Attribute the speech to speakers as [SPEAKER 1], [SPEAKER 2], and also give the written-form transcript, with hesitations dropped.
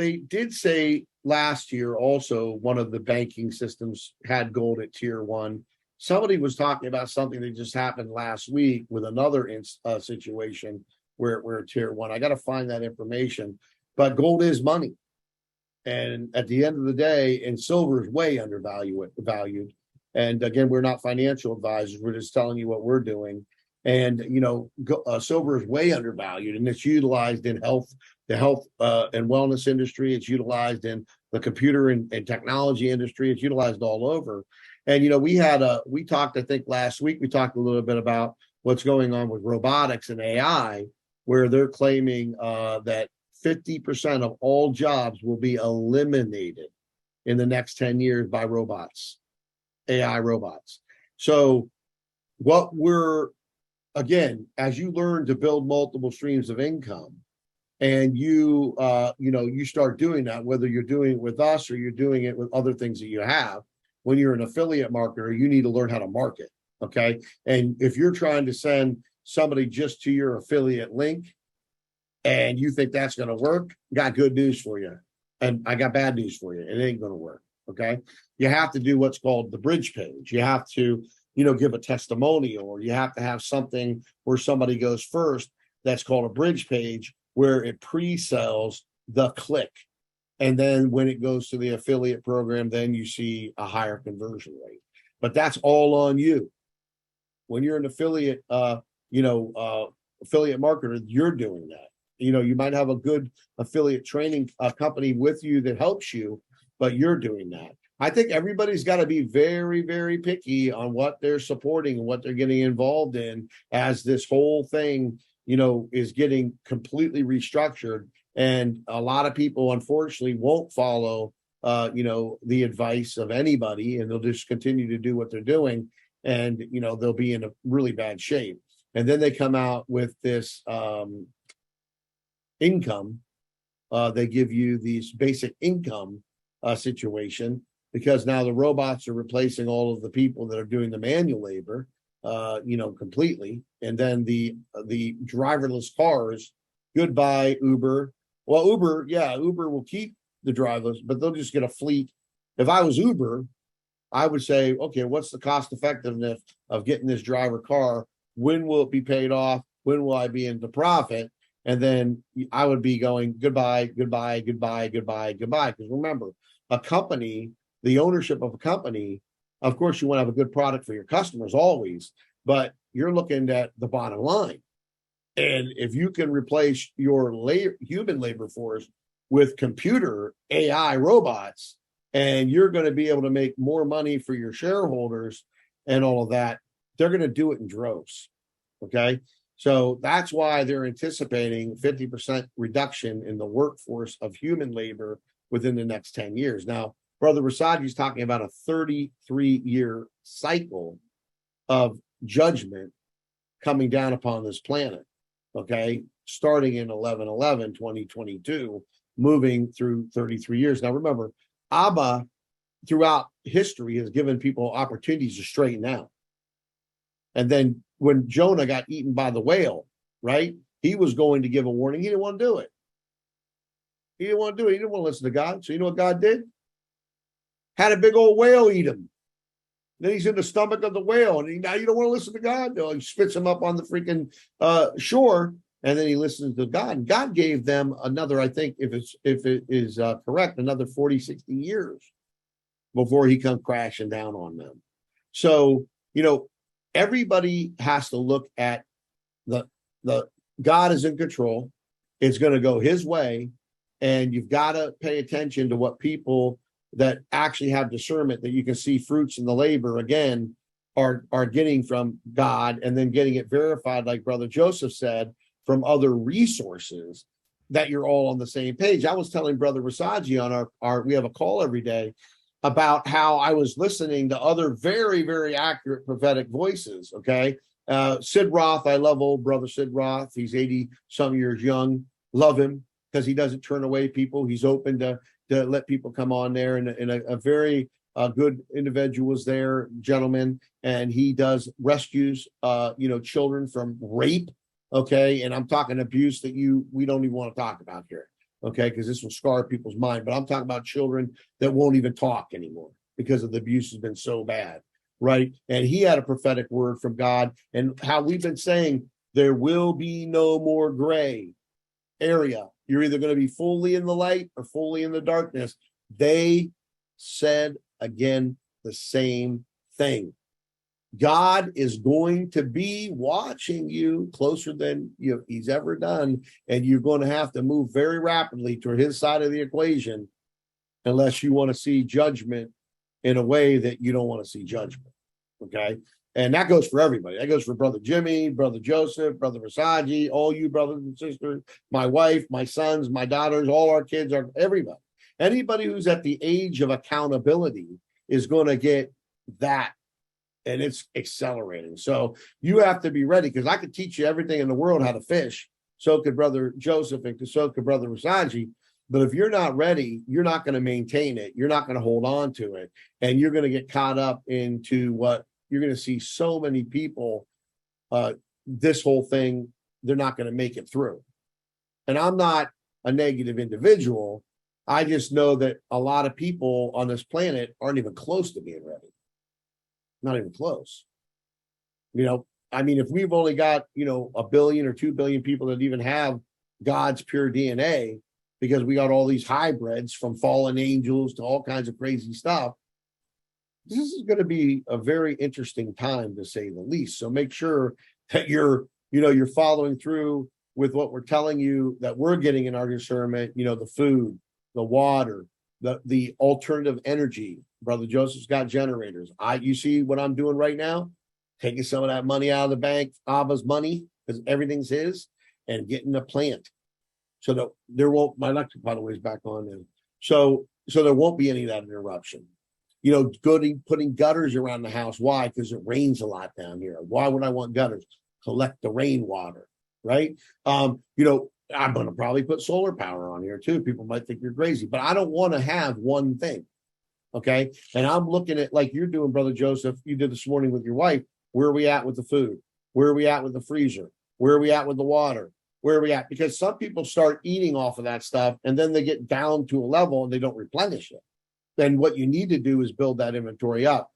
[SPEAKER 1] They did say last year also one of the banking systems had gold at tier one. Somebody was talking about something that just happened last week with another situation where we're tier one. I got to find that information, but gold is money. And at the end of the day, and silver is way valued. And again, we're not financial advisors. We're just telling you what we're doing. And silver is way undervalued, and it's utilized in the health and wellness industry. It's utilized in the computer and technology industry. It's utilized all over. And we talked, I think last week, we talked a little bit about what's going on with robotics and AI, where they're claiming that 50% of all jobs will be eliminated in the next 10 years by robots, AI robots. So again, as you learn to build multiple streams of income and you start doing that, whether you're doing it with us or you're doing it with other things that you have, when you're an affiliate marketer, you need to learn how to market. Okay. And if you're trying to send somebody just to your affiliate link, and you think that's going to work, got good news for you. And I got bad news for you. It ain't going to work. Okay. You have to do what's called the bridge page. You have to, give a testimonial, or you have to have something where somebody goes first. That's called a bridge page, where it pre-sells the click. And then when it goes to the affiliate program, then you see a higher conversion rate. But that's all on you. When you're an affiliate, affiliate marketer, you're doing that. You might have a good affiliate training company with you that helps you, but you're doing that. I think everybody's got to be very, very picky on what they're supporting and what they're getting involved in, as this whole thing, is getting completely restructured. And a lot of people, unfortunately, won't follow, the advice of anybody, and they'll just continue to do what they're doing. And, they'll be in a really bad shape. And then they come out with this, income. They give you these basic income situation, because now the robots are replacing all of the people that are doing the manual labor, completely. And then the driverless cars, goodbye Uber. Well, Uber will keep the driverless, but they'll just get a fleet. If I was Uber, I would say, okay, what's the cost effectiveness of getting this driver car? When will it be paid off? When will I be into profit? And then I would be going goodbye, goodbye, goodbye, goodbye, goodbye. Because remember, a company, the ownership of a company, of course, you want to have a good product for your customers always, but you're looking at the bottom line. And if you can replace your human labor force with computer AI robots, and you're going to be able to make more money for your shareholders and all of that, they're going to do it in droves. Okay. So that's why they're anticipating 50% reduction in the workforce of human labor within the next 10 years. Now, Brother Rasaji is talking about a 33-year cycle of judgment coming down upon this planet, okay, starting in 11/11/2022, moving through 33 years. Now, remember, Abba, throughout history, has given people opportunities to straighten out. And then when Jonah got eaten by the whale, right, he was going to give a warning. He didn't want to do it. He didn't want to do it. He didn't want to listen to God. So you know what God did? Had a big old whale eat him. Then he's in the stomach of the whale, and now you don't want to listen to God. No, he spits him up on the freaking shore, and then he listens to God. And God gave them another, I think, if it is correct, another 40, 60 years before he come crashing down on them. So, everybody has to look at the God is in control. It's going to go his way. And you've got to pay attention to what people that actually have discernment, that you can see fruits in the labor again are getting from God, and then getting it verified, like Brother Joseph said, from other resources, that you're all on the same page. I was telling Brother Rasaji on our we have a call every day about how I was listening to other very, very accurate prophetic voices. Okay. Sid Roth, I love old Brother Sid Roth. He's 80 some years young. Love him because he doesn't turn away people. He's open to let people come on there, and a very good individual is there, gentleman, and he does rescues, children from rape. Okay. And I'm talking abuse that we don't even want to talk about here. Okay, because this will scar people's mind. But I'm talking about children that won't even talk anymore because of the abuse has been so bad, right? And he had a prophetic word from God, and how we've been saying there will be no more gray area. You're either going to be fully in the light or fully in the darkness. They said again the same thing. God is going to be watching you closer than he's ever done, and you're going to have to move very rapidly toward his side of the equation unless you want to see judgment in a way that you don't want to see judgment. Okay. And that goes for everybody. That goes for Brother Jimmie, Brother Joseph, Brother Versace, all you brothers and sisters, my wife, my sons, my daughters, all our kids, are everybody. Anybody who's at the age of accountability is going to get that. And it's accelerating. So you have to be ready, because I could teach you everything in the world how to fish. So could Brother Joseph, and so could Brother Versace. But if you're not ready, you're not going to maintain it. You're not going to hold on to it. And you're going to get caught up into what you're going to see. So many people, this whole thing, they're not going to make it through. And I'm not a negative individual. I just know that a lot of people on this planet aren't even close to being ready. Not even close. I mean, if we've only got, 1 billion or 2 billion people that even have God's pure DNA, because we got all these hybrids from fallen angels to all kinds of crazy stuff, this is going to be a very interesting time, to say the least. So make sure that you're following through with what we're telling you, that we're getting in our discernment, the food, the water, the alternative energy. Brother Joseph's got generators. You see what I'm doing right now? Taking some of that money out of the bank, Abba's money, because everything's his, and getting a plant. So that there won't, my electric, by the way, is back on now. So there won't be any of that interruption. Putting gutters around the house. Why? Because it rains a lot down here. Why would I want gutters? Collect the rainwater, right? I'm going to probably put solar power on here too. People might think you're crazy, but I don't want to have one thing. Okay. And I'm looking at, like you're doing, Brother Joseph, you did this morning with your wife. Where are we at with the food? Where are we at with the freezer? Where are we at with the water? Where are we at? Because some people start eating off of that stuff, and then they get down to a level and they don't replenish it. Then what you need to do is build that inventory up.